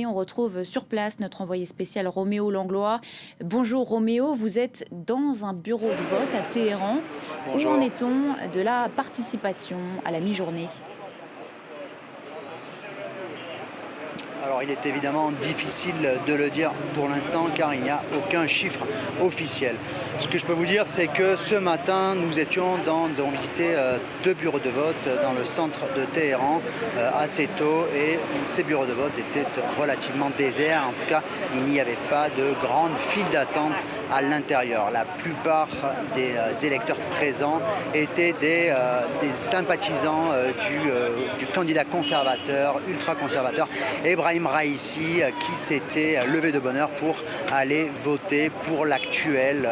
Et on retrouve sur place notre envoyé spécial Roméo Langlois. Bonjour Roméo, vous êtes dans un bureau de vote à Téhéran. Où en Bonjour. est-on de la participation à la mi-journée? Alors il est évidemment difficile de le dire pour l'instant car il n'y a aucun chiffre officiel. Ce que je peux vous dire, c'est que ce matin nous avons visité deux bureaux de vote dans le centre de Téhéran assez tôt, et ces bureaux de vote étaient relativement déserts. En tout cas, il n'y avait pas de grande file d'attente à l'intérieur. La plupart des électeurs présents étaient des sympathisants du candidat conservateur, ultra-conservateur, Ebrahim Raïssi, qui s'était levé de bonne heure pour aller voter pour l'actuel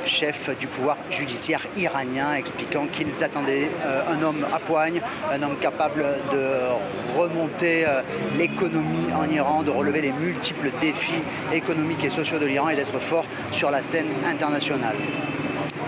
chef du pouvoir judiciaire iranien, expliquant qu'ils attendaient un homme à poigne, un homme capable de remonter l'économie en Iran, de relever les multiples défis économiques et sociaux de l'Iran et d'être fort sur la scène internationale.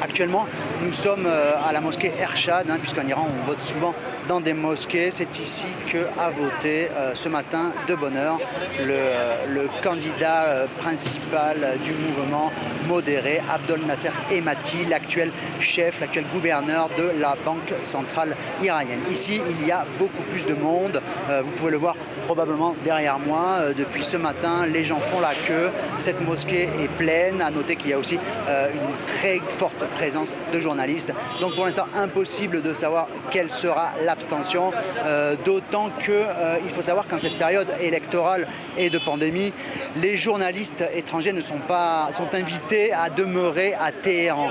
Actuellement, nous sommes à la mosquée Ershad, puisqu'en Iran, on vote souvent dans des mosquées. C'est ici qu'a voté ce matin de bonne heure le candidat principal du mouvement modéré, Abdel Nasser Hemati, l'actuel chef, l'actuel gouverneur de la Banque centrale iranienne. Ici, il y a beaucoup plus de monde. Vous pouvez le voir probablement derrière moi. Depuis ce matin, les gens font la queue. Cette mosquée est pleine. À noter qu'il y a aussi une très forte présence de journalistes. Donc pour l'instant, impossible de savoir quelle sera l'abstention, d'autant qu'il faut savoir qu'en cette période électorale et de pandémie, les journalistes étrangers sont invités à demeurer à Téhéran.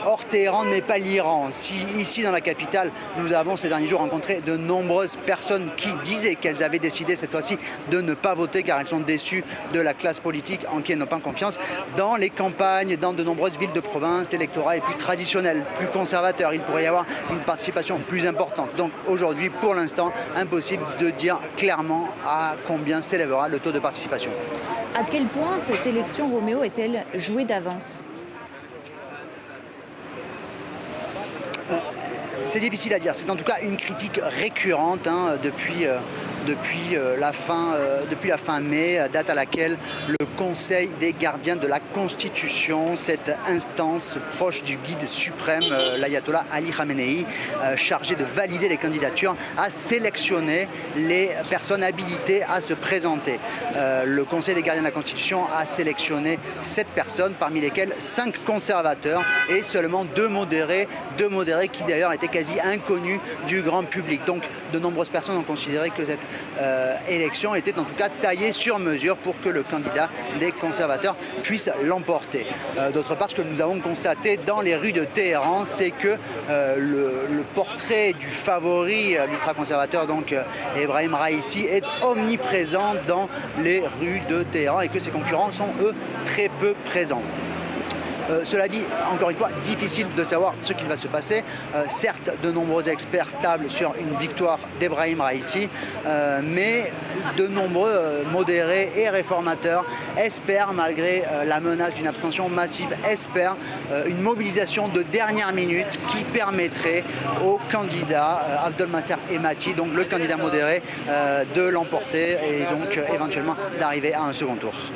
Or, Téhéran n'est pas l'Iran. Si ici dans la capitale, nous avons ces derniers jours rencontré de nombreuses personnes qui disaient qu'elles avaient décidé cette fois-ci de ne pas voter car elles sont déçues de la classe politique en qui elles n'ont pas confiance. Dans les campagnes, dans de nombreuses villes de province, l'électorat est plus traditionnel, plus conservateur. Il pourrait y avoir une participation plus importante. Donc aujourd'hui, pour l'instant, impossible de dire clairement à combien s'élèvera le taux de participation. À quel point cette élection, Roméo, est-elle jouée d'avance? C'est difficile à dire. C'est en tout cas une critique récurrente depuis la fin mai, date à laquelle le Conseil des gardiens de la Constitution, cette instance proche du guide suprême, l'ayatollah Ali Khamenei, chargé de valider les candidatures, a sélectionné les personnes habilitées à se présenter. Le Conseil des gardiens de la Constitution a sélectionné 7 personnes, parmi lesquelles 5 conservateurs et seulement 2 modérés qui d'ailleurs étaient quasi inconnus du grand public. Donc de nombreuses personnes ont considéré que cette élection était en tout cas taillée sur mesure pour que le candidat des conservateurs puisse l'emporter. D'autre part, ce que nous avons constaté dans les rues de Téhéran, c'est que le portrait du favori, l'ultra-conservateur, donc Ebrahim Raïssi, est omniprésent dans les rues de Téhéran et que ses concurrents sont, eux, très peu présents. Cela dit, encore une fois, difficile de savoir ce qu'il va se passer. Certes, de nombreux experts tablent sur une victoire d'Ebrahim Raïssi, mais de nombreux modérés et réformateurs espèrent, malgré la menace d'une abstention massive, une mobilisation de dernière minute qui permettrait au candidat Abdel Nasser Hemati, donc le candidat modéré, de l'emporter et donc éventuellement d'arriver à un second tour.